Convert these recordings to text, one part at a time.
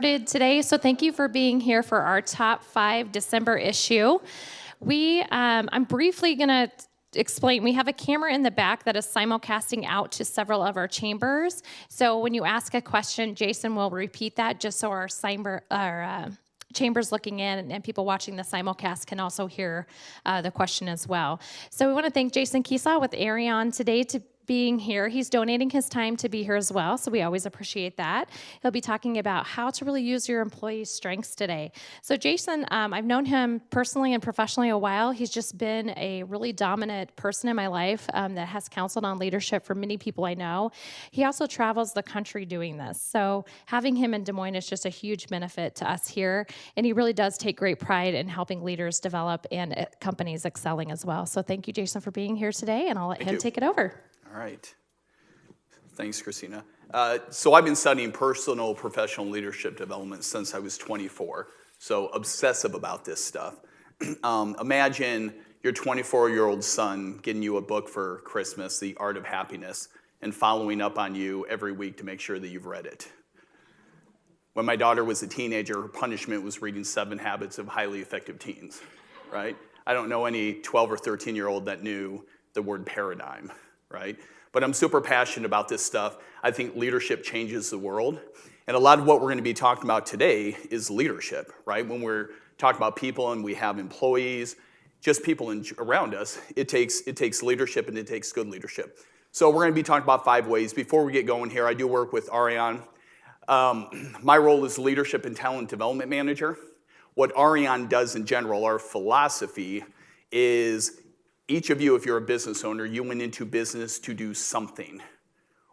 started today, so thank you for being here for our top 5 December issue. I'm briefly going to explain. We have a camera in the back that is simulcasting out to several of our chambers. So when you ask a question, Jason will repeat that just so our chambers looking in and people watching the simulcast can also hear the question as well. So we want to thank Jason Kiesau with Aureon today to being here. He's donating his time to be here as well, so we always appreciate that. He'll be talking about how to really use your employees' strengths today. So Jason, I've known him personally and professionally a while. He's just been a really dominant person in my life that has counseled on leadership for many people I know. He also travels the country doing this, so having him in Des Moines is just a huge benefit to us here, and he really does take great pride in helping leaders develop and companies excelling as well. So thank you, Jason, for being here today, and I'll let him take it over. All right. Thanks, Christina. So I've been studying personal professional leadership development since I was 24, so obsessive about this stuff. Imagine your 24-year-old son getting you a book for Christmas, The Art of Happiness, and following up on you every week to make sure that you've read it. When my daughter was a teenager, her punishment was reading 7 Habits of Highly Effective Teens, right? I don't know any 12 or 13-year-old that knew the word paradigm. Right? But I'm super passionate about this stuff. I think leadership changes the world. And a lot of what we're going to be talking about today is leadership, right? When we're talking about people and we have employees, just people around us, it takes leadership, and it takes good leadership. So we're going to be talking about 5 ways. Before we get going here, I do work with Aureon. My role is Leadership and Talent Development Manager. What Aureon does in general, our philosophy is each of you, if you're a business owner, you went into business to do something.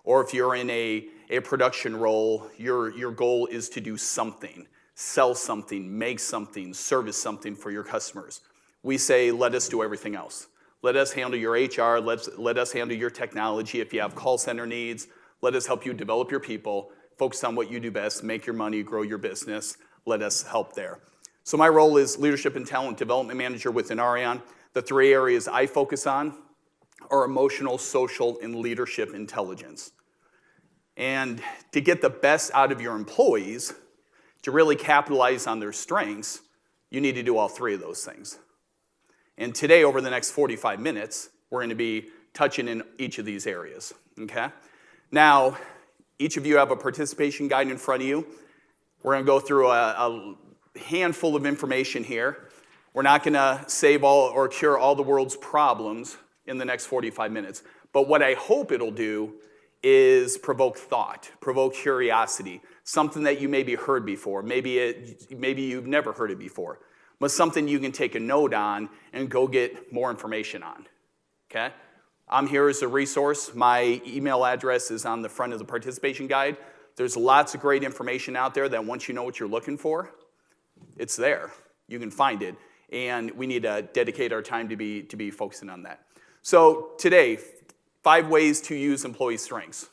Or if you're in a production role, your goal is to do something, sell something, make something, service something for your customers. We say, let us do everything else. Let us handle your HR, let us handle your technology. If you have call center needs, let us help you develop your people, focus on what you do best, make your money, grow your business. Let us help there. So my role is Leadership and Talent Development Manager within Aureon. The 3 areas I focus on are emotional, social, and leadership intelligence. And to get the best out of your employees, to really capitalize on their strengths, you need to do all 3 of those things. And today, over the next 45 minutes, we're going to be touching in each of these areas, okay? Now, each of you have a participation guide in front of you. We're going to go through a handful of information here. We're not going to save all or cure all the world's problems in the next 45 minutes. But what I hope it'll do is provoke thought, provoke curiosity, something that you maybe heard before. Maybe you've never heard it before, but something you can take a note on and go get more information on, okay? I'm here as a resource. My email address is on the front of the participation guide. There's lots of great information out there that once you know what you're looking for, it's there. You can find it. And we need to dedicate our time to be focusing on that. So today, 5 ways to use employee strengths.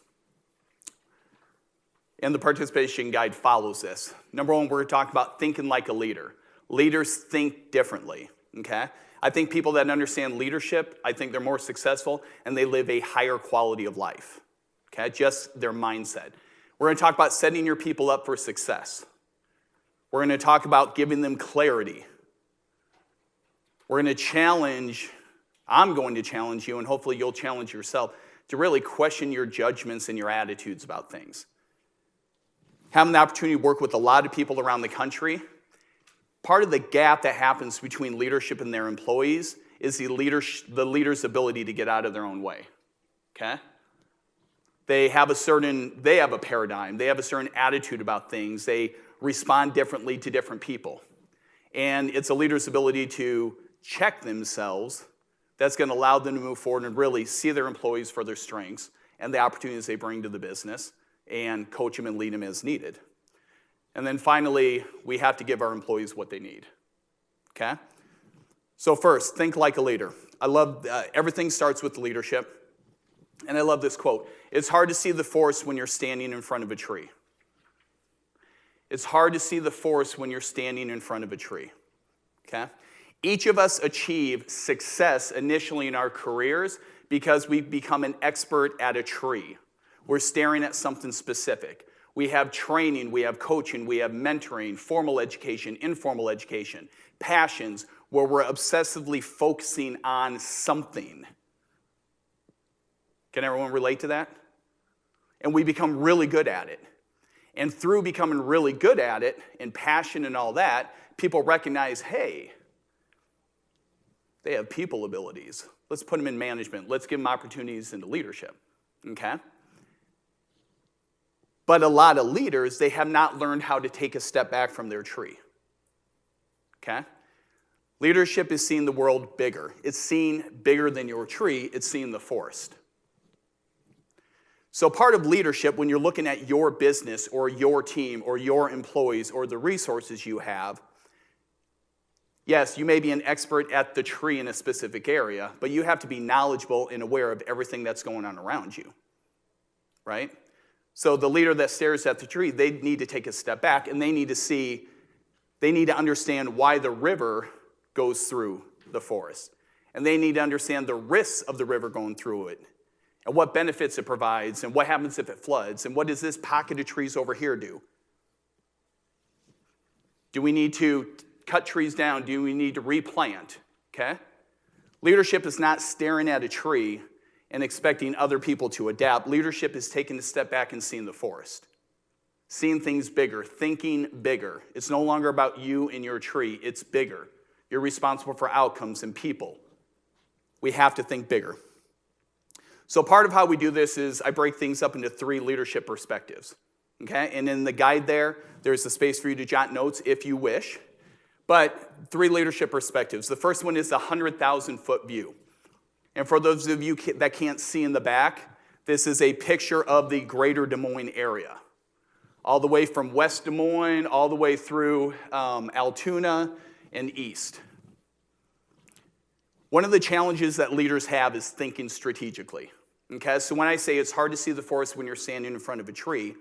And the participation guide follows this. Number 1, we're talking about thinking like a leader. Leaders think differently, okay? I think people that understand leadership, I think they're more successful and they live a higher quality of life, okay? Just their mindset. We're going to talk about setting your people up for success. We're going to talk about giving them clarity. We're going to challenge, I'm going to challenge you, and hopefully you'll challenge yourself, to really question your judgments and your attitudes about things. Having the opportunity to work with a lot of people around the country, part of the gap that happens between leadership and their employees is the leader's ability to get out of their own way, okay? They have a paradigm, they have a certain attitude about things, they respond differently to different people. And it's a leader's ability to check themselves that's going to allow them to move forward and really see their employees for their strengths and the opportunities they bring to the business and coach them and lead them as needed. And then finally, we have to give our employees what they need, okay? So first, think like a leader. I love, everything starts with leadership. And I love this quote. It's hard to see the forest when you're standing in front of a tree. It's hard to see the forest when you're standing in front of a tree, okay? Each of us achieve success initially in our careers because we become an expert at a tree. We're staring at something specific. We have training, we have coaching, we have mentoring, formal education, informal education, passions, where we're obsessively focusing on something. Can everyone relate to that? And we become really good at it. And through becoming really good at it, and passion and all that, people recognize, hey, they have people abilities. Let's put them in management. Let's give them opportunities into leadership, okay? But a lot of leaders, they have not learned how to take a step back from their tree, okay? Leadership is seeing the world bigger. It's seeing bigger than your tree. It's seeing the forest. So part of leadership, when you're looking at your business or your team or your employees or the resources you have, yes, you may be an expert at the tree in a specific area, but you have to be knowledgeable and aware of everything that's going on around you, right? So the leader that stares at the tree, they need to take a step back, and they need to understand why the river goes through the forest. And they need to understand the risks of the river going through it, and what benefits it provides, and what happens if it floods, and what does this pocket of trees over here do? Do we need to cut trees down? Do we need to replant? Okay? Leadership is not staring at a tree and expecting other people to adapt. Leadership is taking a step back and seeing the forest. Seeing things bigger, thinking bigger. It's no longer about you and your tree, it's bigger. You're responsible for outcomes and people. We have to think bigger. So part of how we do this is I break things up into 3 leadership perspectives, okay? And in the guide there's a space for you to jot notes if you wish. But 3 leadership perspectives. The first one is the 100,000-foot view. And for those of you that can't see in the back, this is a picture of the greater Des Moines area. All the way from West Des Moines, all the way through Altoona and east. One of the challenges that leaders have is thinking strategically. Okay, so when I say it's hard to see the forest when you're standing in front of a tree,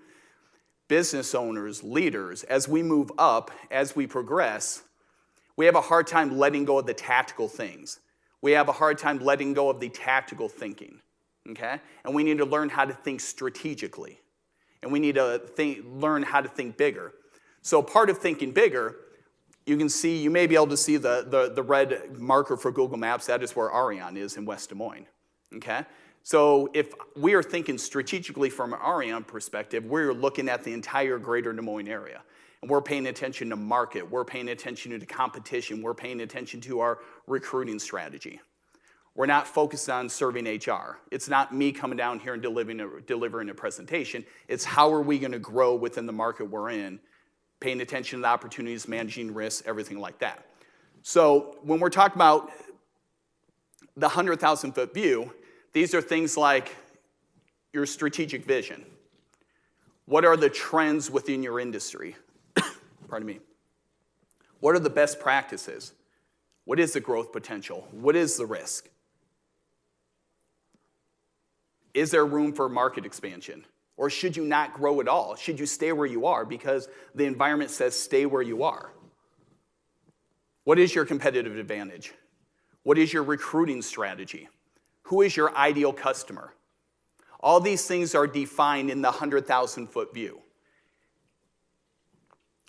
business owners, leaders, as we move up, as we progress, we have a hard time letting go of the tactical things. We have a hard time letting go of the tactical thinking, okay? And we need to learn how to think strategically. And we need to learn how to think bigger. So part of thinking bigger, you may be able to see the red marker for Google Maps. That is where Aureon is in West Des Moines, okay? So if we are thinking strategically from an Aureon perspective, we're looking at the entire greater Des Moines area. And we're paying attention to market. We're paying attention to the competition. We're paying attention to our recruiting strategy. We're not focused on serving HR. It's not me coming down here and delivering a presentation. It's how are we going to grow within the market we're in, paying attention to the opportunities, managing risks, everything like that. So when we're talking about the 100,000-foot view, these are things like your strategic vision. What are the trends within your industry? Pardon me. What are the best practices? What is the growth potential? What is the risk? Is there room for market expansion? Or should you not grow at all? Should you stay where you are because the environment says stay where you are? What is your competitive advantage? What is your recruiting strategy? Who is your ideal customer? All these things are defined in the 100,000-foot view.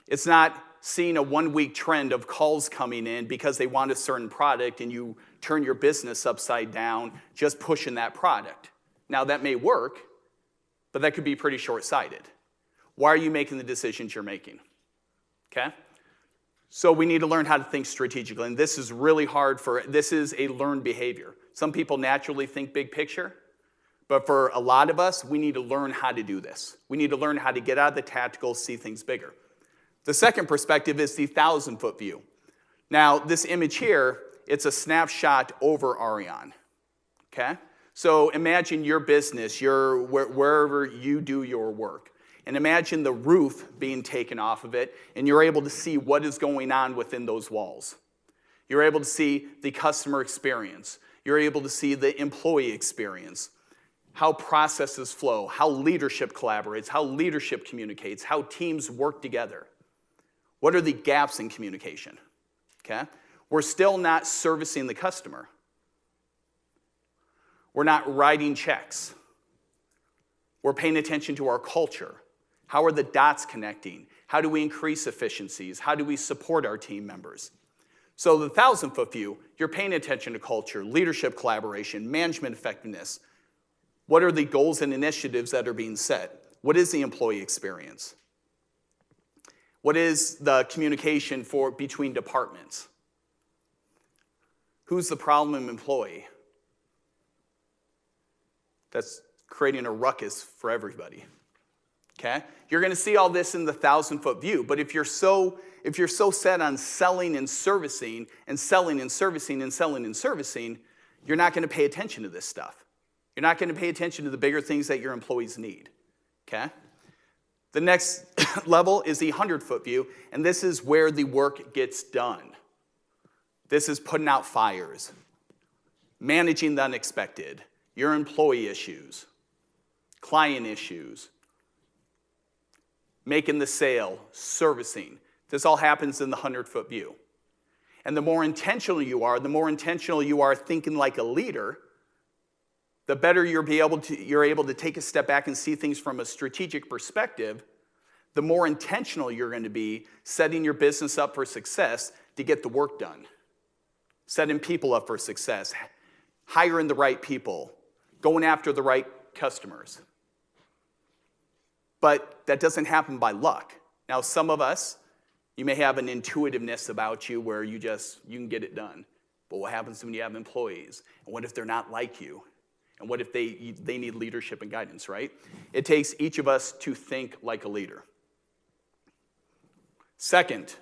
It's not seeing a one-week trend of calls coming in because they want a certain product and you turn your business upside down just pushing that product. Now, that may work, but that could be pretty short-sighted. Why are you making the decisions you're making? Okay? So we need to learn how to think strategically, and this is really hard this is a learned behavior. Some people naturally think big picture, but for a lot of us, we need to learn how to do this. We need to learn how to get out of the tactical, see things bigger. The second perspective is the 1,000-foot view. Now, this image here, it's a snapshot over Aureon, okay? So imagine your business, wherever you do your work. And imagine the roof being taken off of it, and you're able to see what is going on within those walls. You're able to see the customer experience. You're able to see the employee experience, how processes flow, how leadership collaborates, how leadership communicates, how teams work together. What are the gaps in communication? Okay? We're still not servicing the customer. We're not writing checks. We're paying attention to our culture. How are the dots connecting? How do we increase efficiencies? How do we support our team members? So the 1,000-foot view, you're paying attention to culture, leadership collaboration, management effectiveness. What are the goals and initiatives that are being set? What is the employee experience? What is the communication between departments? Who's the problem employee? That's creating a ruckus for everybody. Okay? You're going to see all this in the 1,000-foot view, but if you're so set on selling and servicing and selling and servicing and selling and servicing, you're not going to pay attention to this stuff. You're not going to pay attention to the bigger things that your employees need. Okay? The next level is the 100-foot view, and this is where the work gets done. This is putting out fires, managing the unexpected, your employee issues, client issues, making the sale, servicing. This all happens in the 100-foot view. And the more intentional you are thinking like a leader, the better you're able to take a step back and see things from a strategic perspective, the more intentional you're going to be setting your business up for success to get the work done. Setting people up for success, hiring the right people, going after the right customers. But that doesn't happen by luck. Now, some of us, you may have an intuitiveness about you where you can get it done. But what happens when you have employees? And what if they're not like you? And what if they need leadership and guidance, right? It takes each of us to think like a leader. Second,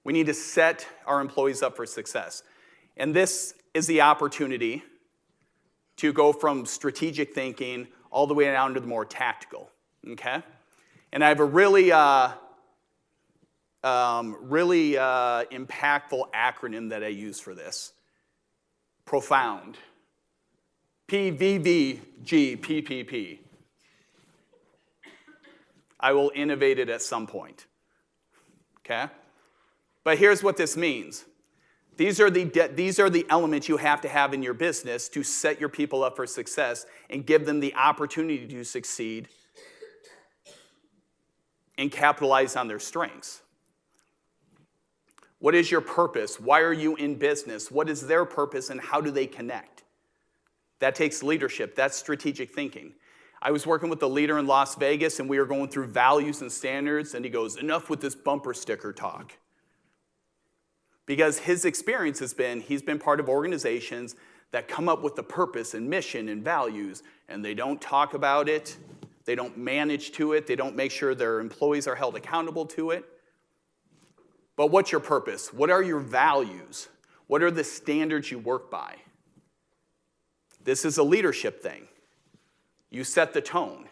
we need to set our employees up for success. And this is the opportunity to go from strategic thinking all the way down to the more tactical, okay? And I have a really impactful acronym that I use for this. Profound. PVVGPPP. I will innovate it at some point, okay? But here's what this means. These are the elements you have to have in your business to set your people up for success and give them the opportunity to succeed and capitalize on their strengths. What is your purpose? Why are you in business? What is their purpose and how do they connect? That takes leadership. That's strategic thinking. I was working with a leader in Las Vegas and we were going through values and standards and he goes, enough with this bumper sticker talk. Because his experience has been, he's been part of organizations that come up with the purpose and mission and values, and they don't talk about it, they don't manage to it, they don't make sure their employees are held accountable to it. But what's your purpose? What are your values? What are the standards you work by? This is a leadership thing. You set the tone.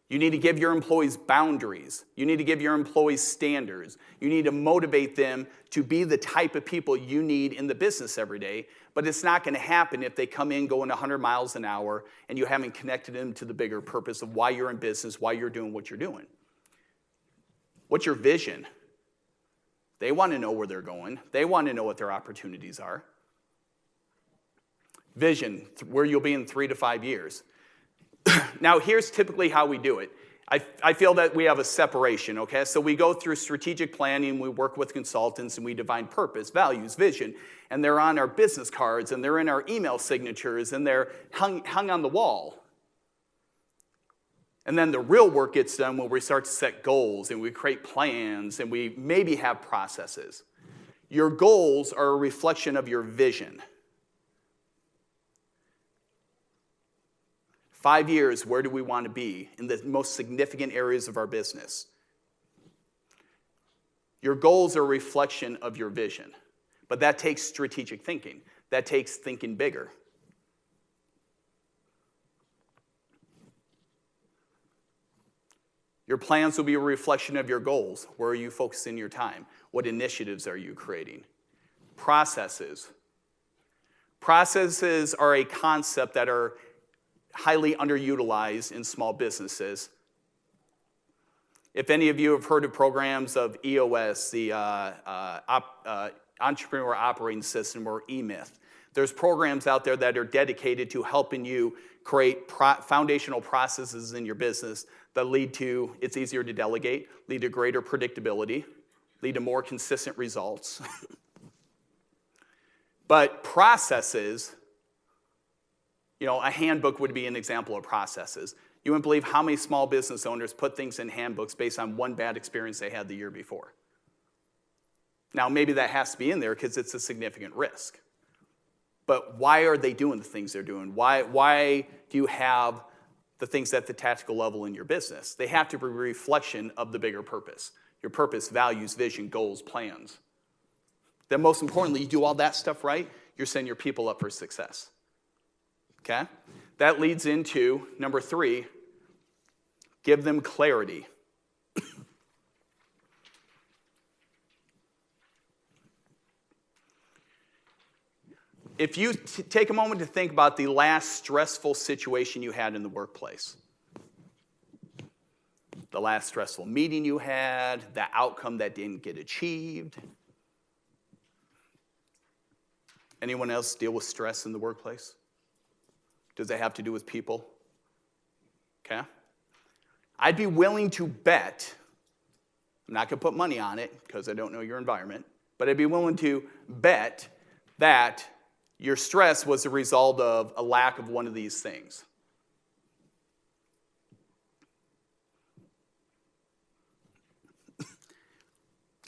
You need to give your employees boundaries. You need to give your employees standards. You need to motivate them to be the type of people you need in the business every day. But it's not going to happen if they come in going 100 miles an hour and you haven't connected them to the bigger purpose of why you're in business, why you're doing what you're doing. What's your vision? They want to know where they're going. They want to know what their opportunities are. Vision, where you'll be in 3 to 5 years. Now, here's typically how we do it. I feel that we have a separation, okay? So we go through strategic planning, we work with consultants, and we define purpose, values, vision, and they're on our business cards, and they're in our email signatures, and they're hung on the wall. And then the real work gets done when we start to set goals, and we create plans, and we maybe have processes. Your goals are a reflection of your vision. 5 years, where do we want to be in the most significant areas of our business? Your goals are a reflection of your vision, but that takes strategic thinking. That takes thinking bigger. Your plans will be a reflection of your goals. Where are you focusing your time? What initiatives are you creating? Processes. Processes are a concept that are highly underutilized in small businesses. If any of you have heard of programs of EOS, the Entrepreneur Operating System, or eMyth, there's programs out there that are dedicated to helping you create foundational processes in your business that lead to, it's easier to delegate, lead to greater predictability, lead to more consistent results. But processes, a handbook would be an example of processes. You wouldn't believe how many small business owners put things in handbooks based on one bad experience they had the year before. Now, maybe that has to be in there because it's a significant risk. But why are they doing the things they're doing? Why do you have the things at the tactical level in your business? They have to be a reflection of the bigger purpose. Your purpose, values, vision, goals, plans. Then most importantly, you do all that stuff right, you're setting your people up for success. Okay? That leads into number 3, give them clarity. If you take a moment to think about the last stressful situation you had in the workplace, the last stressful meeting you had, the outcome that didn't get achieved. Anyone else deal with stress in the workplace? Does it have to do with people? Okay. I'd be willing to bet, I'm not going to put money on it because I don't know your environment, but I'd be willing to bet that your stress was a result of a lack of one of these things.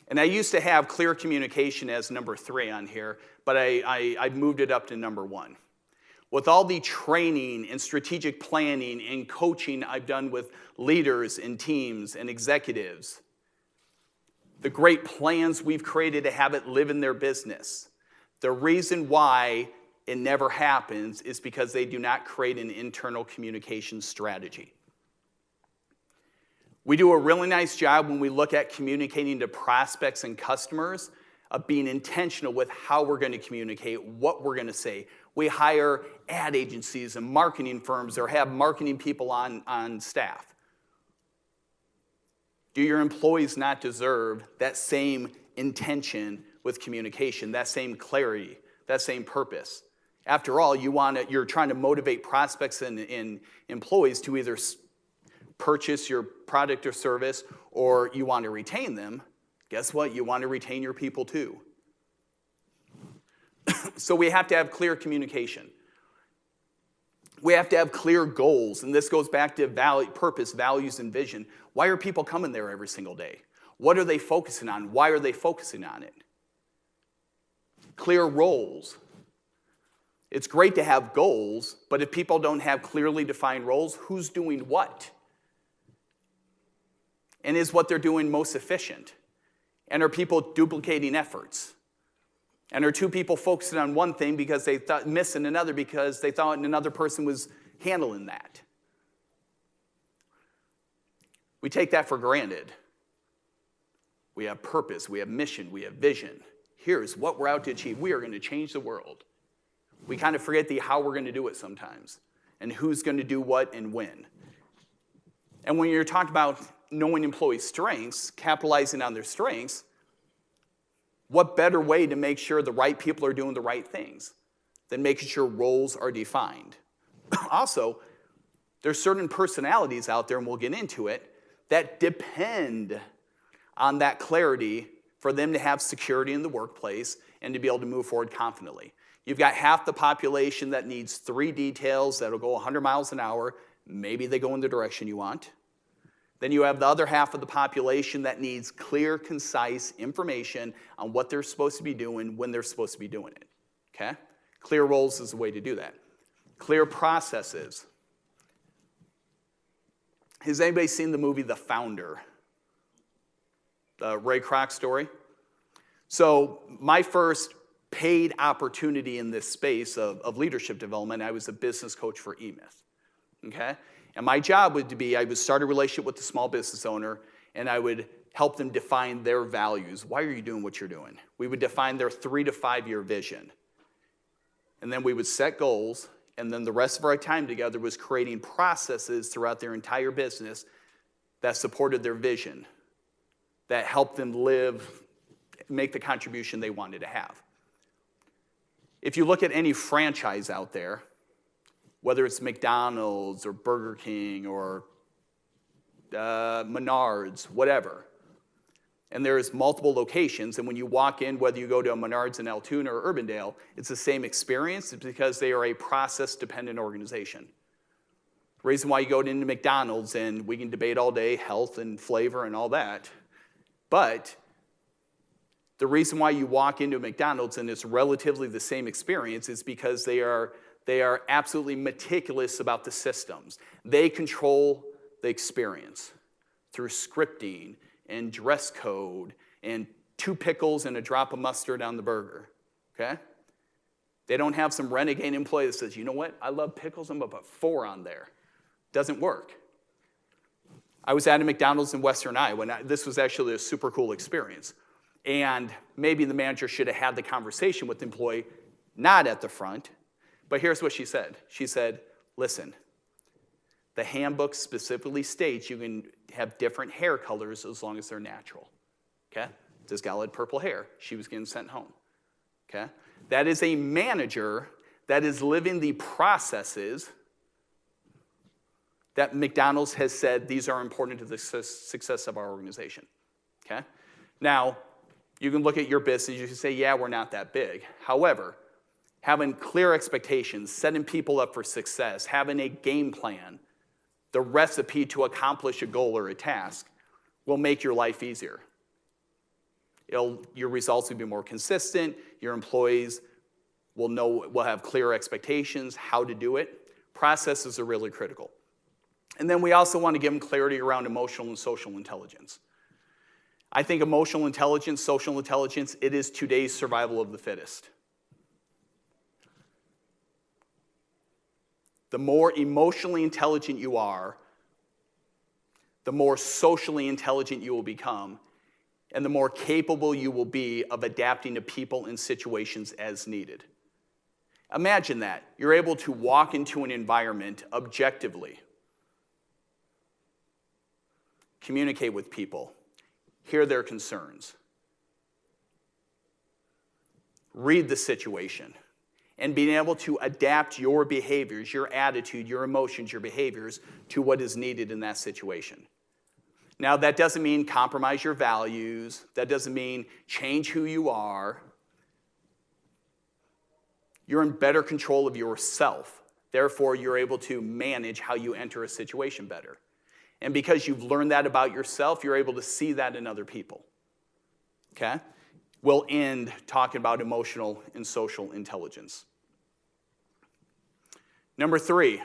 And I used to have clear communication as number 3 on here, but I moved it up to number 1. With all the training and strategic planning and coaching I've done with leaders and teams and executives, the great plans we've created to have it live in their business, the reason why it never happens is because they do not create an internal communication strategy. We do a really nice job when we look at communicating to prospects and customers of being intentional with how we're going to communicate, what we're going to say. We hire ad agencies and marketing firms or have marketing people on staff. Do your employees not deserve that same intention with communication, that same clarity, that same purpose? After all, you're trying to motivate prospects and employees to either purchase your product or service, or you want to retain them. Guess what? You want to retain your people too. So we have to have clear communication. We have to have clear goals, and this goes back to purpose, values, and vision. Why are people coming there every single day? What are they focusing on? Why are they focusing on it? Clear roles. It's great to have goals, but if people don't have clearly defined roles, who's doing what? And is what they're doing most efficient? And are people duplicating efforts? And are 2 people focusing on one thing because they thought missing another because they thought another person was handling that? We take that for granted. We have purpose, we have mission, we have vision. Here's what we're out to achieve. We are going to change the world. We kind of forget the how we're going to do it sometimes and who's going to do what and when. And when you're talking about knowing employees' strengths, capitalizing on their strengths, what better way to make sure the right people are doing the right things than making sure roles are defined? Also, there's certain personalities out there, and we'll get into it, that depend on that clarity for them to have security in the workplace and to be able to move forward confidently. You've got half the population that needs 3 details that'll go 100 miles an hour. Maybe they go in the direction you want. Then you have the other half of the population that needs clear, concise information on what they're supposed to be doing, when they're supposed to be doing it. Okay? Clear roles is the way to do that. Clear processes. Has anybody seen the movie The Founder? The Ray Kroc story? So my first paid opportunity in this space of leadership development, I was a business coach for eMyth. Okay? And my job would be, I would start a relationship with the small business owner, and I would help them define their values. Why are you doing what you're doing? We would define their 3 to 5 year vision. And then we would set goals, and then the rest of our time together was creating processes throughout their entire business that supported their vision, that helped them live, make the contribution they wanted to have. If you look at any franchise out there, whether it's McDonald's or Burger King or Menards, whatever. And there's multiple locations, and when you walk in, whether you go to a Menards in Altoona or Urbandale, it's the same experience. It's because they are a process-dependent organization. The reason why you go into McDonald's, and we can debate all day health and flavor and all that, but the reason why you walk into McDonald's and it's relatively the same experience is because they are absolutely meticulous about the systems. They control the experience through scripting and dress code and 2 pickles and a drop of mustard on the burger, okay? They don't have some renegade employee that says, you know what, I love pickles, I'm gonna put 4 on there. Doesn't work. I was at a McDonald's in Western Iowa, and this was actually a super cool experience. And maybe the manager should have had the conversation with the employee, not at the front, but here's what she said. She said, listen, the handbook specifically states you can have different hair colors as long as they're natural, okay? This gal had purple hair. She was getting sent home, okay? That is a manager that is living the processes that McDonald's has said these are important to the success of our organization, okay? Now, you can look at your business, you can say, yeah, we're not that big. However, having clear expectations, setting people up for success, having a game plan, the recipe to accomplish a goal or a task will make your life easier. Your results will be more consistent, your employees will have clear expectations, how to do it. Processes are really critical. And then we also want to give them clarity around emotional and social intelligence. I think emotional intelligence, social intelligence, it is today's survival of the fittest. The more emotionally intelligent you are, the more socially intelligent you will become, and the more capable you will be of adapting to people and situations as needed. Imagine that. You're able to walk into an environment objectively, communicate with people, hear their concerns, read the situation, and being able to adapt your behaviors, your attitude, your emotions, your behaviors to what is needed in that situation. Now, that doesn't mean compromise your values. That doesn't mean change who you are. You're in better control of yourself. Therefore, you're able to manage how you enter a situation better. And because you've learned that about yourself, you're able to see that in other people. Okay? We'll end talking about emotional and social intelligence. Number 4,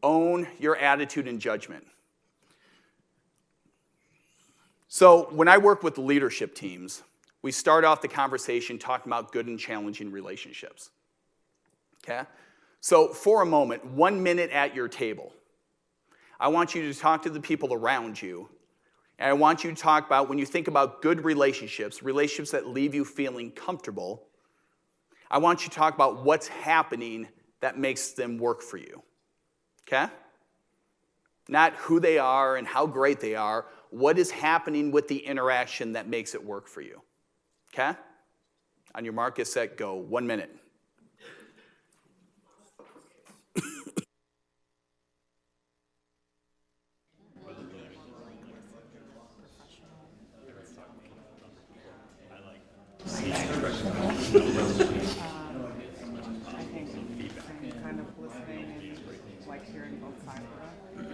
own your attitude and judgment. So when I work with leadership teams, we start off the conversation talking about good and challenging relationships. Okay? So for a moment, 1 minute at your table, I want you to talk to the people around you, and I want you to talk about, when you think about good relationships, relationships that leave you feeling comfortable, I want you to talk about what's happening that makes them work for you. Okay? Not who they are and how great they are. What is happening with the interaction that makes it work for you? Okay? On your mark, get set, go. 1 minute. I think kind of listening and like hearing both sides of it.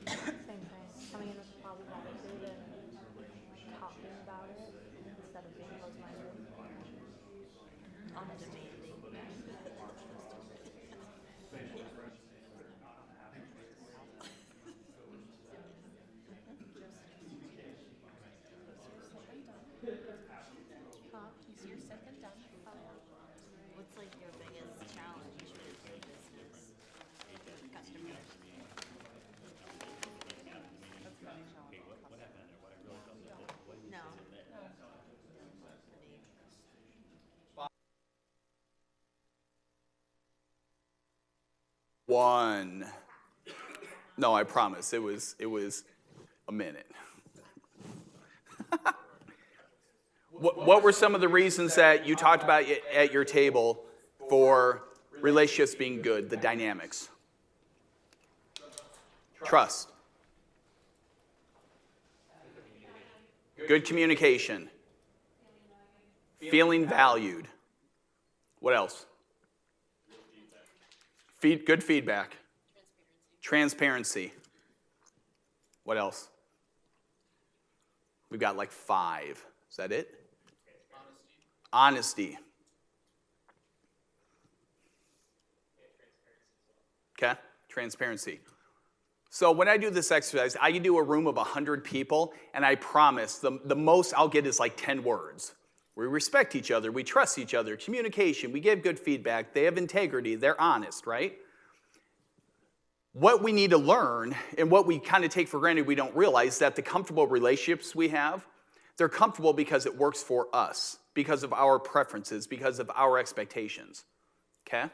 Same thing. Coming in with a positive attitude and talking about it instead of being closed-minded. Undemanding. Easier said than done. What's like your biggest challenge with your business customers? No. One. No, I promise. It was a minute. What were some of the reasons that you talked about at your table for relationships being good, the dynamics? Trust. Good communication. Feeling valued. What else? Good feedback. Transparency. What else? We've got like 5. Is that it? Honesty. Okay? Transparency. So when I do this exercise, I can do a room of 100 people, and I promise the most I'll get is like 10 words. We respect each other, we trust each other, communication, we give good feedback, they have integrity, they're honest, right? What we need to learn, and what we kind of take for granted we don't realize, that the comfortable relationships we have, they're comfortable because it works for us, because of our preferences, because of our expectations, okay?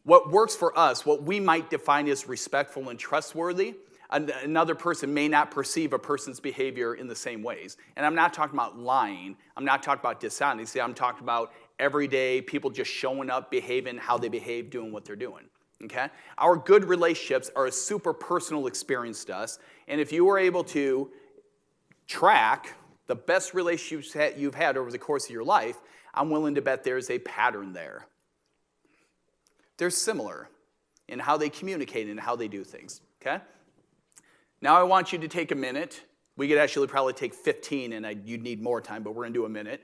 What works for us, what we might define as respectful and trustworthy, another person may not perceive a person's behavior in the same ways. And I'm not talking about lying. I'm not talking about dishonesty. I'm talking about everyday people just showing up, behaving how they behave, doing what they're doing. Okay? Our good relationships are a super personal experience to us. And if you were able to track the best relationships that you've had over the course of your life, I'm willing to bet there's a pattern there. They're similar in how they communicate and how they do things. Okay? Now I want you to take a minute. We could actually probably take 15, and you'd need more time, but we're going to do a minute.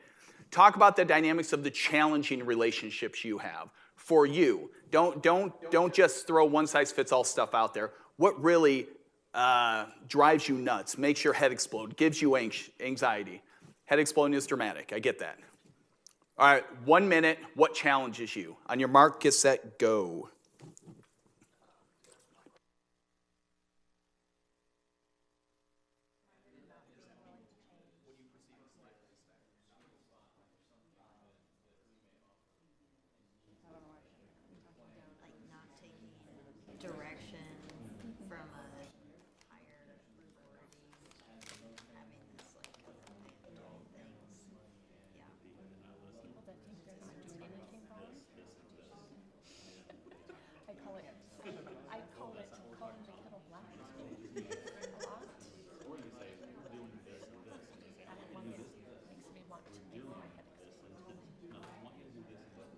Talk about the dynamics of the challenging relationships you have for you. Don't just throw one-size-fits-all stuff out there. What really drives you nuts, makes your head explode, gives you anxiety? Head exploding is dramatic. I get that. All right, 1 minute. What challenges you? On your mark, get set, go. Like not taking direction from a higher authority, having this like way of doing things. Yeah. People that think there's anything wrong. I call it calling the kettle black. A lot. And one that makes me want to make my head explode.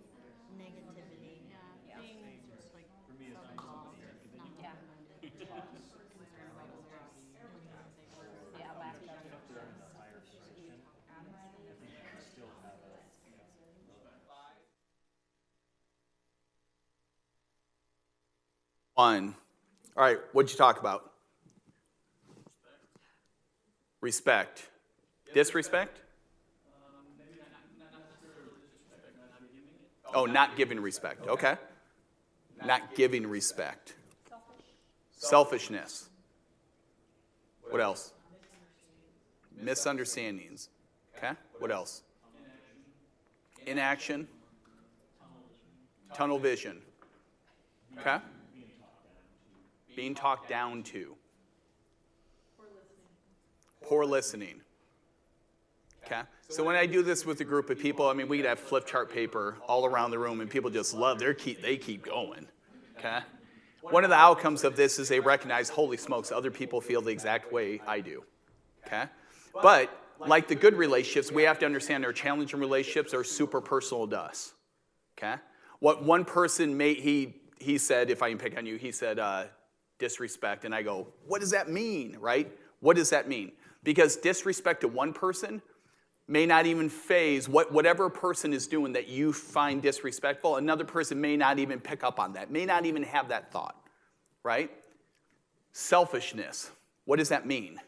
Negativity. Yeah. Being like involved, not Yeah. Yeah, lack of. One. All right, what'd you talk about? Respect. Disrespect? Oh, not giving respect. Okay. Not giving respect. Selfishness. What else? Misunderstandings. Okay. What else? Inaction. Tunnel vision. Okay. Being talked down to. Poor listening. Okay? So when I do this with a group of people, I mean, we could have flip chart paper all around the room, and people just love they keep going. Okay? One of the outcomes of this is they recognize, holy smokes, other people feel the exact way I do. Okay? But like the good relationships, we have to understand our challenging relationships are super personal to us. Okay? What one person he said, if I can pick on you, he said disrespect, and I go, what does that mean, right? What does that mean? Because disrespect to one person may not even phase whatever a person is doing that you find disrespectful. Another person may not even pick up on that, may not even have that thought, right? Selfishness, what does that mean?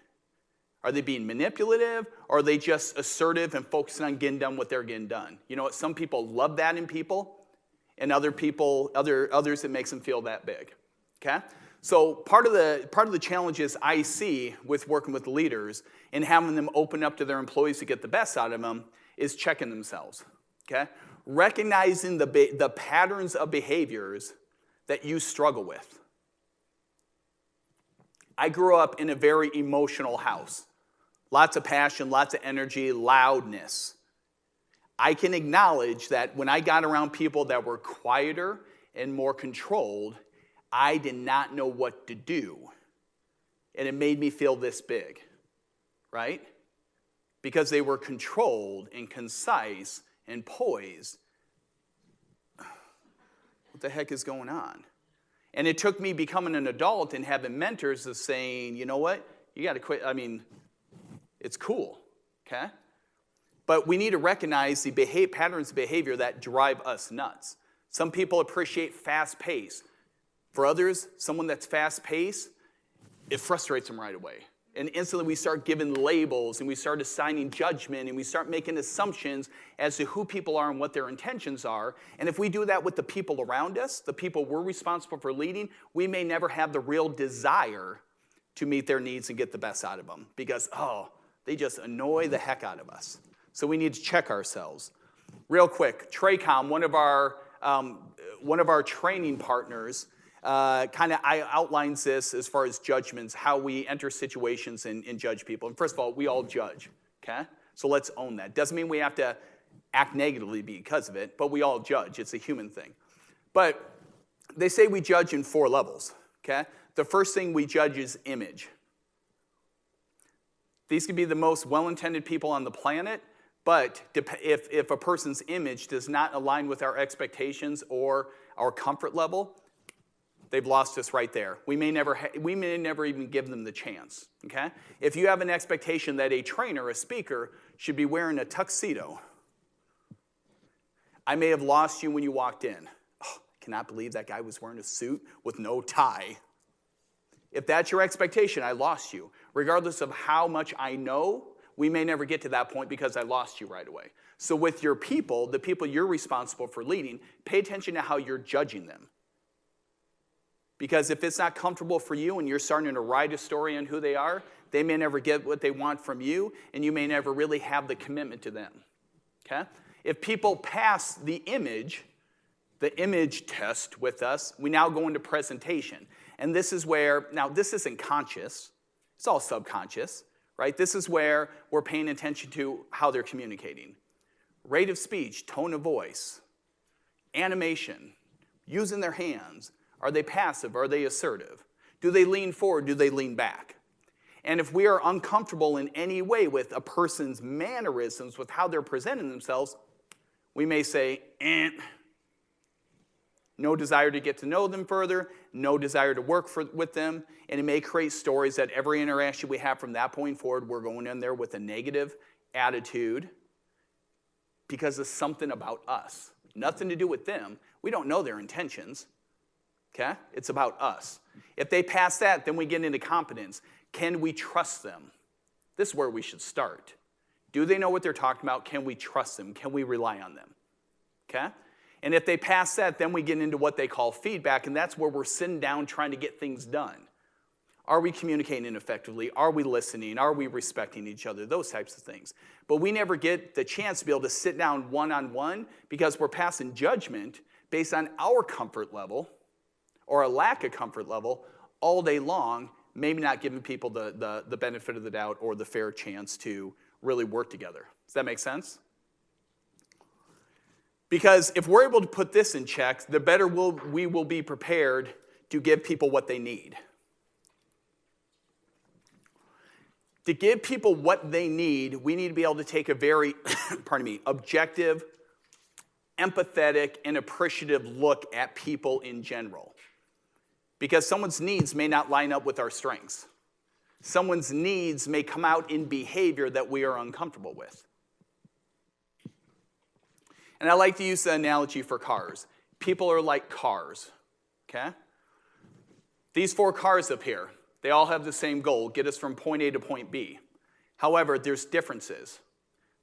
Are they being manipulative, or are they just assertive and focusing on getting done what they're getting done? You know what? Some people love that in people, and others it makes them feel that big. Okay? So part of the challenges I see with working with leaders and having them open up to their employees to get the best out of them is checking themselves. Okay? Recognizing the patterns of behaviors that you struggle with. I grew up in a very emotional house. lots of passion, lots of energy, loudness. I can acknowledge that when I got around people that were quieter and more controlled, I did not know what to do. And it made me feel this big, right? Because they were controlled and concise and poised. What the heck is going on? And it took me becoming an adult and having mentors of saying, you know what, you got to quit. I mean, it's cool, okay? But we need to recognize the patterns of behavior that drive us nuts. Some people appreciate fast pace. For others, someone that's fast paced, it frustrates them right away. And instantly we start giving labels and we start assigning judgment and we start making assumptions as to who people are and what their intentions are. And if we do that with the people around us, the people we're responsible for leading, we may never have the real desire to meet their needs and get the best out of them because, they just annoy the heck out of us. So we need to check ourselves. Real quick, Traycom, one of our training partners, kind of outlines this as far as judgments, how we enter situations and judge people. And first of all, we all judge, okay? So let's own that. Doesn't mean we have to act negatively because of it, but we all judge. It's a human thing. But they say we judge in 4 levels, okay? The first thing we judge is image. These could be the most well-intended people on the planet, but if a person's image does not align with our expectations or our comfort level, they've lost us right there. We may never even give them the chance, okay? If you have an expectation that a trainer, a speaker, should be wearing a tuxedo, I may have lost you when you walked in. Oh, I cannot believe that guy was wearing a suit with no tie. If that's your expectation, I lost you. Regardless of how much I know, we may never get to that point because I lost you right away. So with your people, the people you're responsible for leading, pay attention to how you're judging them. Because if it's not comfortable for you and you're starting to write a story on who they are, they may never get what they want from you, and you may never really have the commitment to them, okay? If people pass the image test with us, we now go into presentation. And this is where, now this isn't conscious, it's all subconscious, right? This is where we're paying attention to how they're communicating. Rate of speech, tone of voice, animation, using their hands. Are they passive? Are they assertive? Do they lean forward? Do they lean back? And if we are uncomfortable in any way with a person's mannerisms, with how they're presenting themselves, we may say, no desire to get to know them further, no desire to work with them, and it may create stories that every interaction we have from that point forward, we're going in there with a negative attitude because of something about us. Nothing to do with them. We don't know their intentions. Okay? It's about us. If they pass that, then we get into competence. Can we trust them? This is where we should start. Do they know what they're talking about? Can we trust them? Can we rely on them? Okay? And if they pass that, then we get into what they call feedback, and that's where we're sitting down trying to get things done. Are we communicating effectively? Are we listening? Are we respecting each other? Those types of things. But we never get the chance to be able to sit down one-on-one because we're passing judgment based on our comfort level or a lack of comfort level all day long, maybe not giving people the benefit of the doubt or the fair chance to really work together. Does that make sense? Because if we're able to put this in check, the better we will be prepared to give people what they need. To give people what they need, we need to be able to take a very, objective, empathetic, and appreciative look at people in general. Because someone's needs may not line up with our strengths. Someone's needs may come out in behavior that we are uncomfortable with. And I like to use the analogy for cars. People are like cars, okay? These 4 cars up here, they all have the same goal, get us from point A to point B. However, there's differences.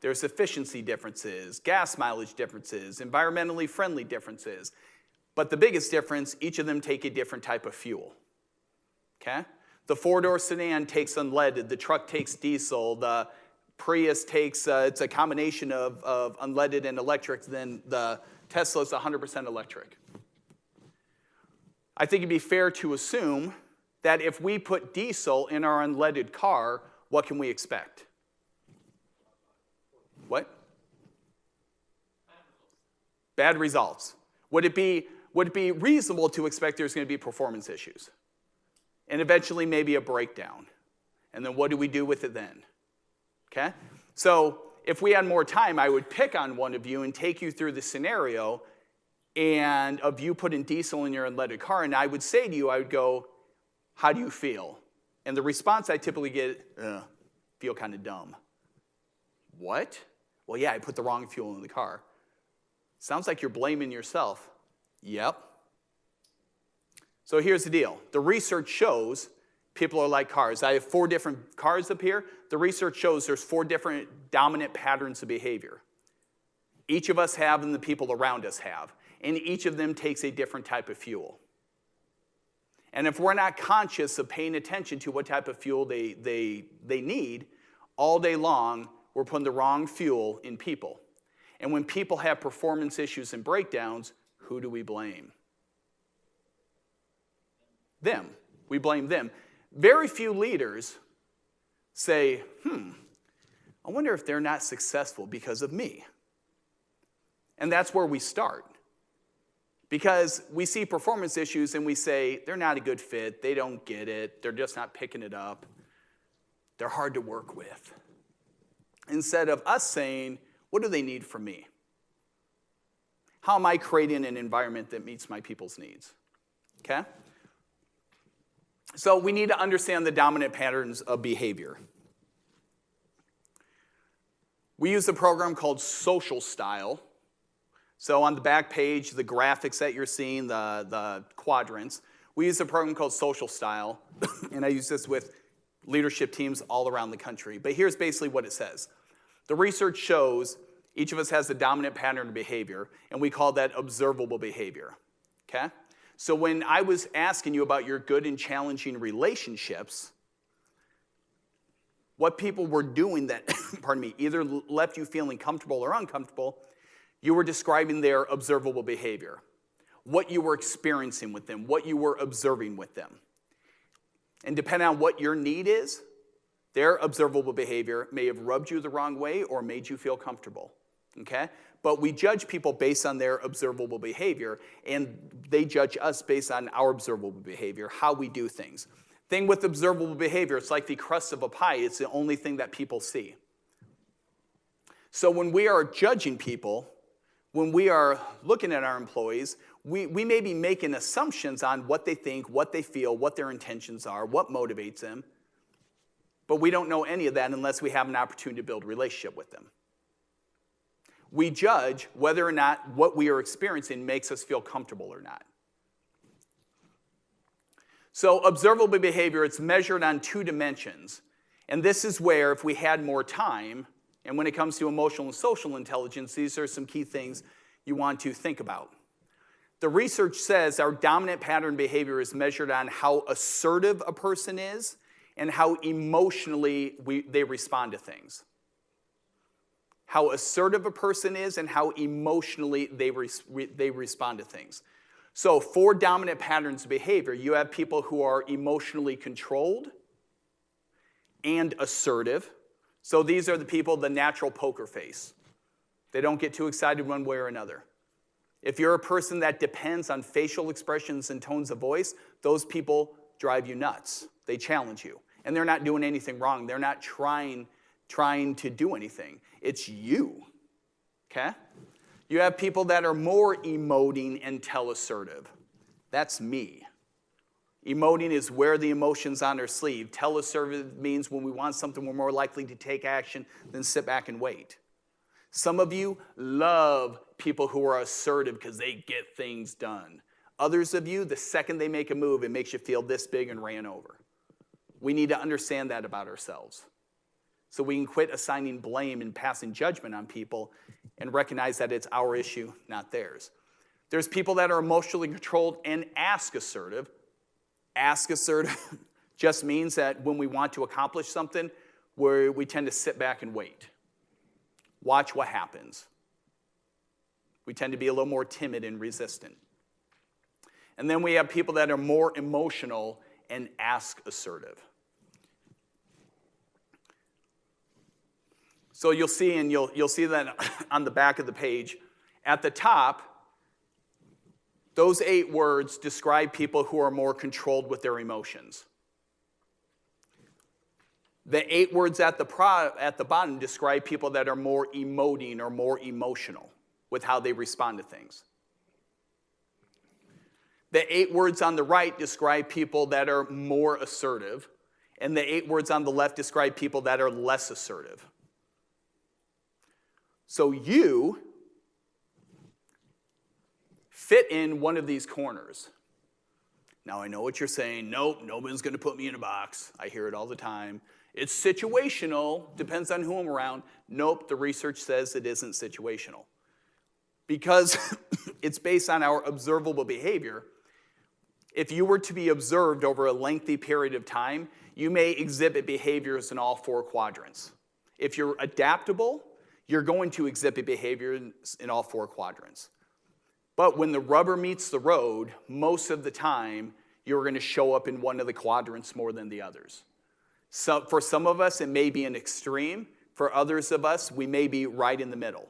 There's efficiency differences, gas mileage differences, environmentally friendly differences. But the biggest difference, each of them take a different type of fuel, okay? The 4-door sedan takes unleaded, the truck takes diesel, the Prius takes, it's a combination of unleaded and electric, then the Tesla's 100% electric. I think it'd be fair to assume that if we put diesel in our unleaded car, what can we expect? What? Bad results. Would it be reasonable to expect there's going to be performance issues? And eventually maybe a breakdown. And then what do we do with it then? Okay? So if we had more time, I would pick on one of you and take you through the scenario and of you putting diesel in your unleaded car, and I would say to you, I would go, how do you feel? And the response I typically get, feel kind of dumb. What? Well, yeah, I put the wrong fuel in the car. Sounds like you're blaming yourself. Yep. So here's the deal. The research shows people are like cars. I have 4 different cars up here. The research shows there's 4 different dominant patterns of behavior. Each of us have and the people around us have. And each of them takes a different type of fuel. And if we're not conscious of paying attention to what type of fuel they need, all day long, we're putting the wrong fuel in people. And when people have performance issues and breakdowns, who do we blame? Them. We blame them. Very few leaders say, I wonder if they're not successful because of me. And that's where we start. Because we see performance issues and we say, they're not a good fit, they don't get it, they're just not picking it up, they're hard to work with. Instead of us saying, what do they need from me? How am I creating an environment that meets my people's needs? Okay? So we need to understand the dominant patterns of behavior. We use a program called Social Style. So on the back page, the graphics that you're seeing, the quadrants, we use a program called Social Style, and I use this with leadership teams all around the country. But here's basically what it says. The research shows each of us has a dominant pattern of behavior, and we call that observable behavior. Okay? So when I was asking you about your good and challenging relationships, what people were doing that, either left you feeling comfortable or uncomfortable, you were describing their observable behavior, what you were experiencing with them, what you were observing with them. And depending on what your need is, their observable behavior may have rubbed you the wrong way or made you feel comfortable, okay? But we judge people based on their observable behavior, and they judge us based on our observable behavior, how we do things. Thing with observable behavior, it's like the crust of a pie. It's the only thing that people see. So when we are judging people, when we are looking at our employees, we may be making assumptions on what they think, what they feel, what their intentions are, what motivates them. But we don't know any of that unless we have an opportunity to build a relationship with them. We judge whether or not what we are experiencing makes us feel comfortable or not. So observable behavior, it's measured on 2 dimensions. And this is where, if we had more time, and when it comes to emotional and social intelligence, these are some key things you want to think about. The research says our dominant pattern behavior is measured on how assertive a person is and how emotionally they respond to things. How assertive a person is and how emotionally they respond to things. So 4 dominant patterns of behavior. You have people who are emotionally controlled and assertive. So these are the people, the natural poker face. They don't get too excited one way or another. If you're a person that depends on facial expressions and tones of voice, those people drive you nuts. They challenge you. And they're not doing anything wrong. They're not trying to do anything. It's you. Okay? You have people that are more emoting and teleassertive. That's me. Emoting is wear the emotions on our sleeve. Teleassertive means when we want something, we're more likely to take action than sit back and wait. Some of you love people who are assertive because they get things done. Others of you, the second they make a move, it makes you feel this big and ran over. We need to understand that about ourselves. So we can quit assigning blame and passing judgment on people and recognize that it's our issue, not theirs. There's people that are emotionally controlled and ask assertive. Ask assertive just means that when we want to accomplish something, we tend to sit back and wait. Watch what happens. We tend to be a little more timid and resistant. And then we have people that are more emotional and ask assertive. So you'll see, and you'll see that on the back of the page. At the top, those 8 words describe people who are more controlled with their emotions. The 8 words at the bottom describe people that are more emoting or more emotional with how they respond to things. The 8 words on the right describe people that are more assertive, and the 8 words on the left describe people that are less assertive. So you fit in one of these corners. Now I know what you're saying. Nope, nobody's going to put me in a box. I hear it all the time. It's situational, depends on who I'm around. Nope, the research says it isn't situational. Because it's based on our observable behavior. If you were to be observed over a lengthy period of time, you may exhibit behaviors in all 4 quadrants. If you're adaptable, you're going to exhibit behaviors in all 4 quadrants. But when the rubber meets the road, most of the time, you're going to show up in one of the quadrants more than the others. So for some of us, it may be an extreme. For others of us, we may be right in the middle.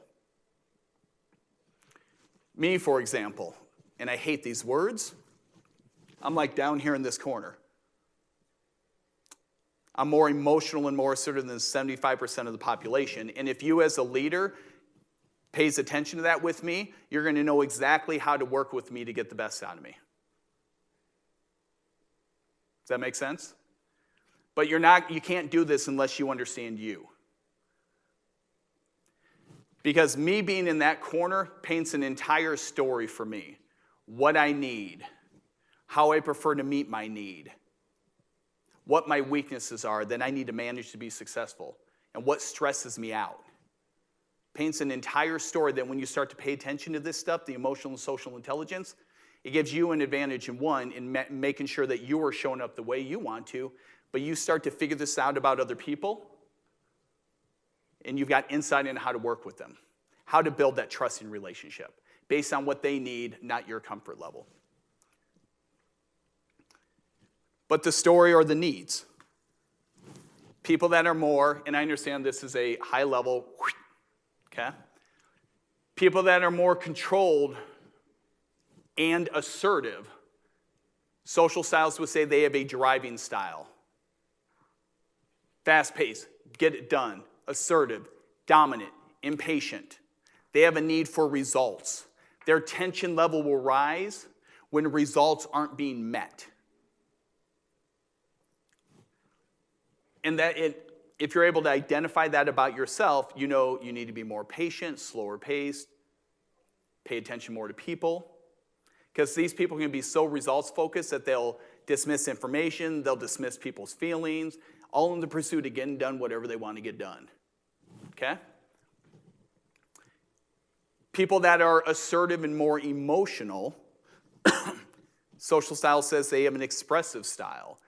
Me, for example, and I hate these words, I'm like down here in this corner. I'm more emotional and more assertive than 75% of the population. And if you as a leader pays attention to that with me, you're going to know exactly how to work with me to get the best out of me. Does that make sense? But you can't do this unless you understand you. Because me being in that corner paints an entire story for me. What I need, how I prefer to meet my need, what my weaknesses are that I need to manage to be successful, and what stresses me out. Paints an entire story that when you start to pay attention to this stuff, the emotional and social intelligence, it gives you an advantage in making sure that you are showing up the way you want to, but you start to figure this out about other people, and you've got insight into how to work with them, how to build that trusting relationship based on what they need, not your comfort level. But the story or the needs. People that are more, and I understand this is a high level, okay? People that are more controlled and assertive. Social styles would say they have a driving style. Fast paced, get it done, assertive, dominant, impatient. They have a need for results. Their tension level will rise when results aren't being met. And if you're able to identify that about yourself, you know you need to be more patient, slower paced, pay attention more to people. Because these people can be so results focused that they'll dismiss information, they'll dismiss people's feelings, all in the pursuit of getting done whatever they want to get done. Okay? People that are assertive and more emotional, social style says they have an expressive style.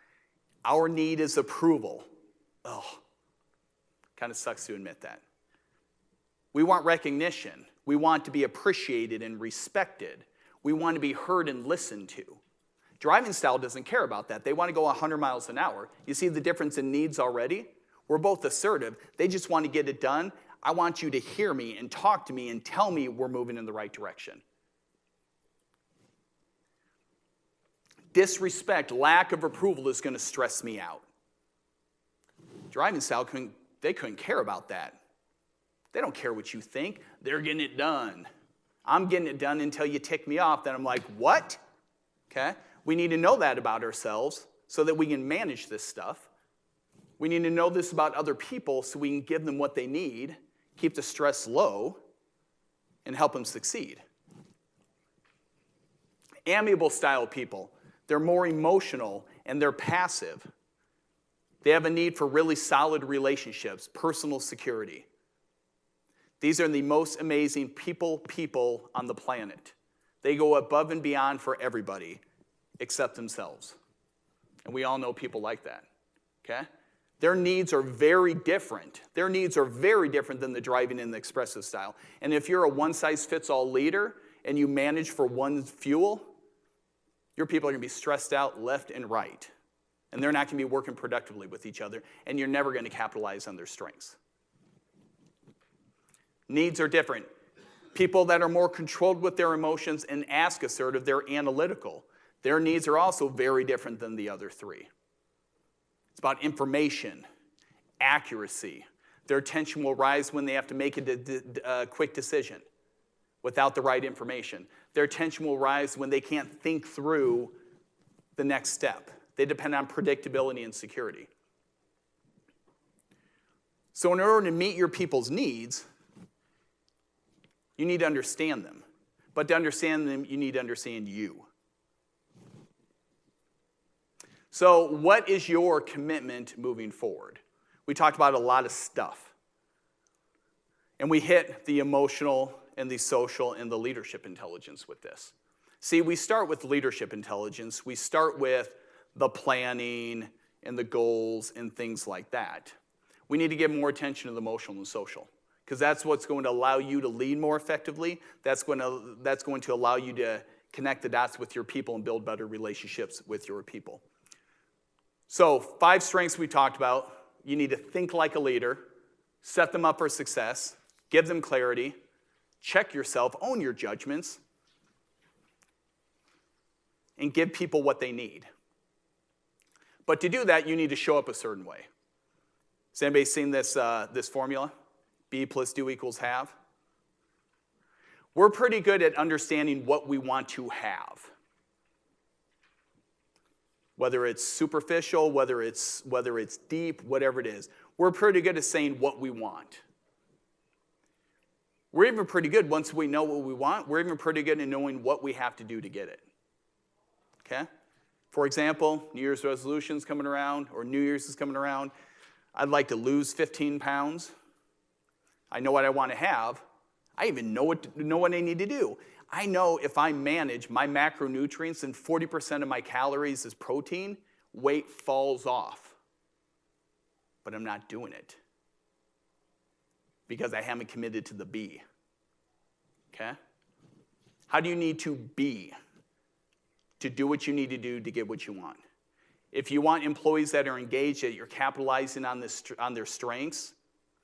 Our need is approval. Oh, kind of sucks to admit that. We want recognition. We want to be appreciated and respected. We want to be heard and listened to. Driving style doesn't care about that. They want to go 100 miles an hour. You see the difference in needs already? We're both assertive. They just want to get it done. I want you to hear me and talk to me and tell me we're moving in the right direction. Disrespect, lack of approval is going to stress me out. Driving style, they couldn't care about that. They don't care what you think. They're getting it done. I'm getting it done until you tick me off. Then I'm like, what? Okay? We need to know that about ourselves so that we can manage this stuff. We need to know this about other people so we can give them what they need, keep the stress low, and help them succeed. Amiable style people, they're more emotional and they're passive. They have a need for really solid relationships, personal security. These are the most amazing people on the planet. They go above and beyond for everybody except themselves. And we all know people like that, okay? Their needs are very different. Their needs are very different than the driving and the expressive style. And if you're a one-size-fits-all leader and you manage for one fuel, your people are going to be stressed out left and right. And they're not going to be working productively with each other, and you're never going to capitalize on their strengths. Needs are different. People that are more controlled with their emotions and ask assertive, they're analytical. Their needs are also very different than the other three. It's about information, accuracy. Their attention will rise when they have to make a quick decision without the right information. Their attention will rise when they can't think through the next step. They depend on predictability and security. So in order to meet your people's needs, you need to understand them. But to understand them, you need to understand you. So what is your commitment moving forward? We talked about a lot of stuff. And we hit the emotional and the social and the leadership intelligence with this. See, we start with leadership intelligence. We start with the planning and the goals and things like that. We need to give more attention to the emotional and social, because that's what's going to allow you to lead more effectively. That's going to allow you to connect the dots with your people and build better relationships with your people. So 5 strengths we talked about. You need to think like a leader, set them up for success, give them clarity, check yourself, own your judgments, and give people what they need. But to do that, you need to show up a certain way. Has anybody seen this formula? Be plus do equals have. We're pretty good at understanding what we want to have. Whether it's superficial, whether it's deep, whatever it is. We're pretty good at saying what we want. We're even pretty good, once we know what we want, we're even pretty good at knowing what we have to do to get it. Okay? For example, New Year's resolution's coming around, or New Year's is coming around. I'd like to lose 15 pounds. I know what I want to have. I even know what I need to do. I know if I manage my macronutrients and 40% of my calories is protein, weight falls off. But I'm not doing it because I haven't committed to the B. Okay? How do you need to be to do what you need to do to get what you want? If you want employees that are engaged, that you're capitalizing on their strengths,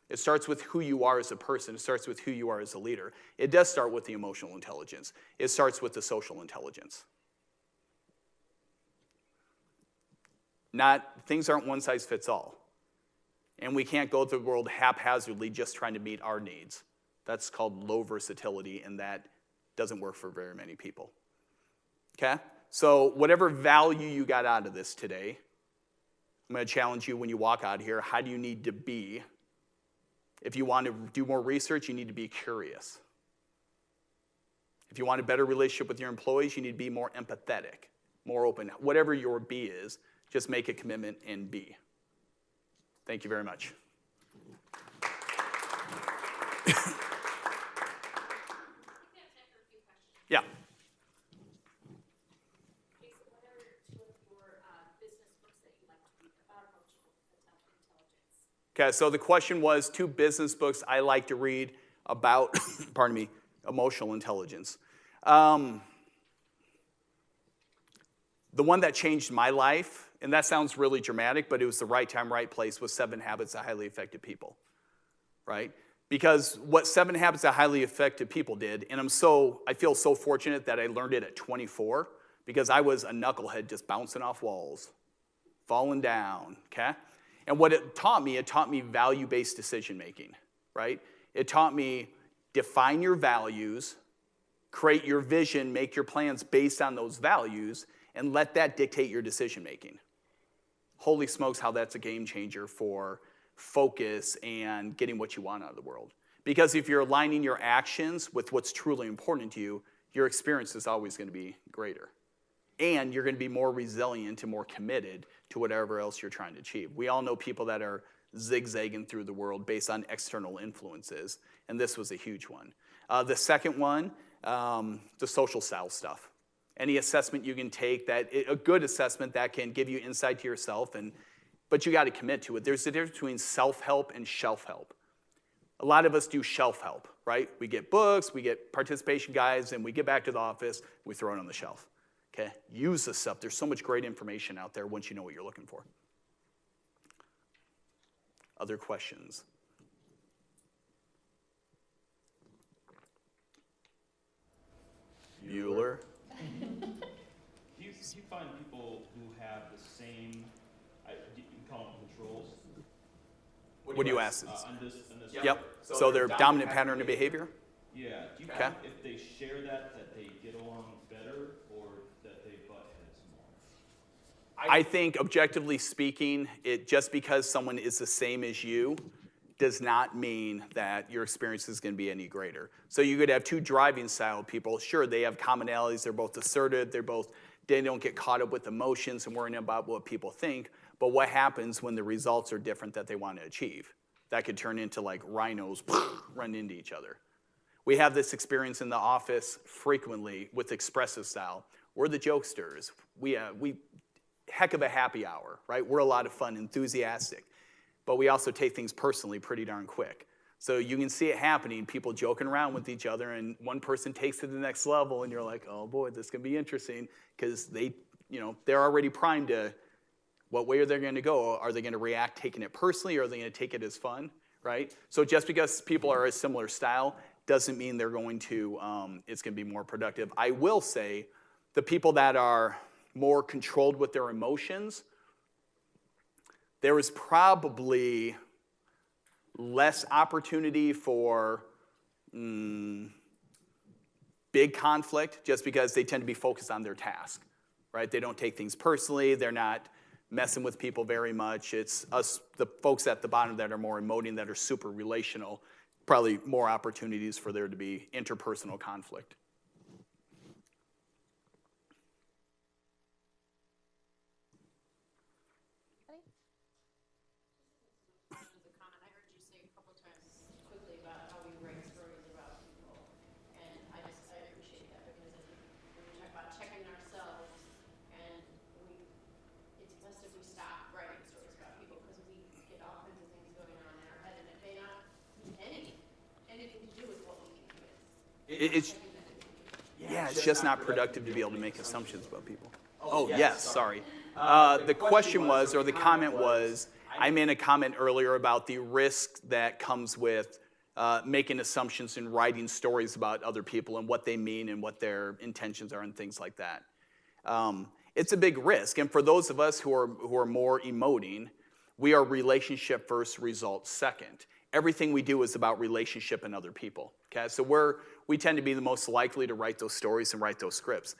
it starts with who you are as a person. It starts with who you are as a leader. It does start with the emotional intelligence. It starts with the social intelligence. Things aren't one size fits all. And we can't go through the world haphazardly just trying to meet our needs. That's called low versatility, and that doesn't work for very many people. Okay? So whatever value you got out of this today, I'm going to challenge you when you walk out here, how do you need to be? If you want to do more research, you need to be curious. If you want a better relationship with your employees, you need to be more empathetic, more open. Whatever your B is, just make a commitment and be. Thank you very much. Yeah. Okay, so the question was 2 business books I like to read about, emotional intelligence. The one that changed my life, and that sounds really dramatic, but it was the right time, right place, was 7 Habits of Highly Effective People, right? Because what 7 Habits of Highly Effective People did, and I feel so fortunate that I learned it at 24, because I was a knucklehead just bouncing off walls, falling down, okay? And what it taught me value-based decision-making, right? It taught me define your values, create your vision, make your plans based on those values, and let that dictate your decision-making. Holy smokes, how that's a game changer for focus and getting what you want out of the world. Because if you're aligning your actions with what's truly important to you, your experience is always going to be greater. And you're going to be more resilient and more committed to whatever else you're trying to achieve. We all know people that are zigzagging through the world based on external influences, and this was a huge one. The second one, the social style stuff. Any assessment you can take, a good assessment that can give you insight to yourself, but you got to commit to it. There's a difference between self-help and shelf-help. A lot of us do shelf-help, right? We get books, we get participation guides, and we get back to the office, we throw it on the shelf. Okay? Use this stuff. There's so much great information out there once you know what you're looking for. Other questions? Bueller. Do you find people who have the same, you can call them controls? What do you ask? On this Yep. So their dominant pattern of behavior? Yeah. Do you find if they share that they get along better or that they butt heads more? I think, objectively speaking, just because someone is the same as you does not mean that your experience is going to be any greater. So you could have two driving style people. Sure, they have commonalities. They're both assertive. They don't get caught up with emotions and worrying about what people think. But what happens when the results are different that they want to achieve? That could turn into like rhinos run into each other. We have this experience in the office frequently with expressive style. We're the jokesters. We heck of a happy hour, right? We're a lot of fun, enthusiastic. But we also take things personally pretty darn quick. So you can see it happening, people joking around with each other, and one person takes it to the next level, and you're like, oh boy, this can be interesting, because they're already primed to what way are they going to go? Are they going to react taking it personally, or are they going to take it as fun, right? So just because people are a similar style doesn't mean they're going to, it's going to be more productive. I will say the people that are more controlled with their emotions, there is probably less opportunity for big conflict just because they tend to be focused on their task, right? They don't take things personally. They're not messing with people very much. It's us, the folks at the bottom that are more emoting, that are super relational, probably more opportunities for there to be interpersonal conflict. It's just not productive to be able to make assumptions about people. Oh, yes, sorry. The question was, or the comment was, I made a comment earlier about the risk that comes with making assumptions and writing stories about other people and what they mean and what their intentions are and things like that. It's a big risk. And for those of us who are more emoting, we are relationship first, results second. Everything we do is about relationship and other people. Okay, so we tend to be the most likely to write those stories and write those scripts.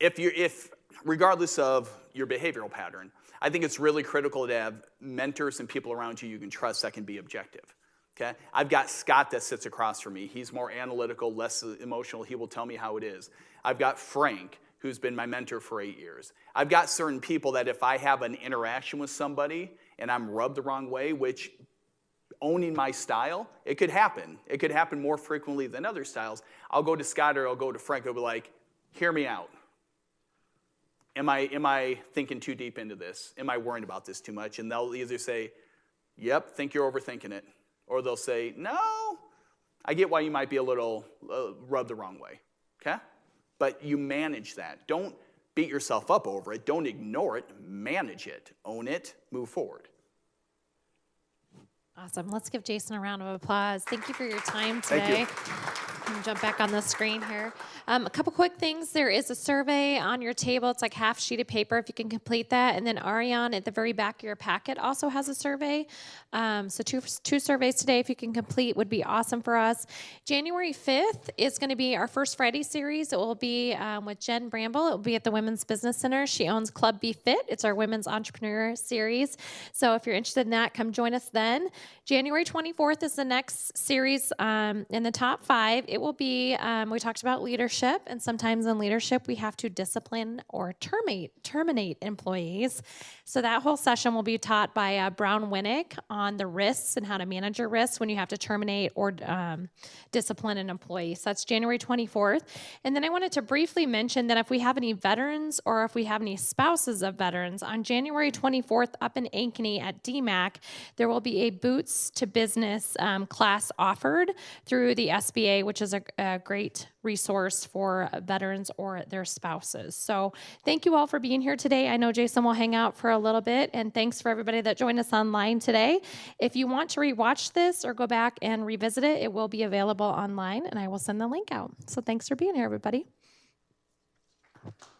If regardless of your behavioral pattern, I think it's really critical to have mentors and people around you can trust that can be objective. Okay, I've got Scott that sits across from me. He's more analytical, less emotional. He will tell me how it is. I've got Frank, who's been my mentor for 8 years. I've got certain people that if I have an interaction with somebody and I'm rubbed the wrong way, which owning my style, it could happen. It could happen more frequently than other styles. I'll go to Scott or I'll go to Frank. I'll be like, hear me out. Am I thinking too deep into this? Am I worrying about this too much? And they'll either say, yep, think you're overthinking it. Or they'll say, no, I get why you might be a little rubbed the wrong way. Okay? But you manage that. Don't beat yourself up over it. Don't ignore it. Manage it. Own it. Move forward. Awesome. Let's give Jason a round of applause. Thank you for your time today. Thank you. Jump back on the screen here. A couple quick things. There is a survey on your table. It's like half sheet of paper if you can complete that. And then Aureon at the very back of your packet also has a survey. So two surveys today if you can complete would be awesome for us. January 5th is going to be our first Friday series. It will be with Jen Bramble. It will be at the Women's Business Center. She owns Club Be Fit. It's our Women's Entrepreneur Series. So if you're interested in that, come join us then. January 24th is the next series in the top 5. It will be, we talked about leadership, and sometimes in leadership we have to discipline or terminate employees. So that whole session will be taught by Brown Winnick on the risks and how to manage your risks when you have to terminate or discipline an employee. So that's January 24th. And then I wanted to briefly mention that if we have any veterans or if we have any spouses of veterans, on January 24th up in Ankeny at DMAC, there will be a Boots to Business class offered through the SBA, which is a great resource for veterans or their spouses. So thank you all for being here today. I know Jason will hang out for a little bit, and thanks for everybody that joined us online today. If you want to rewatch this or go back and revisit it, it will be available online, and I will send the link out. So thanks for being here, everybody. Thank you.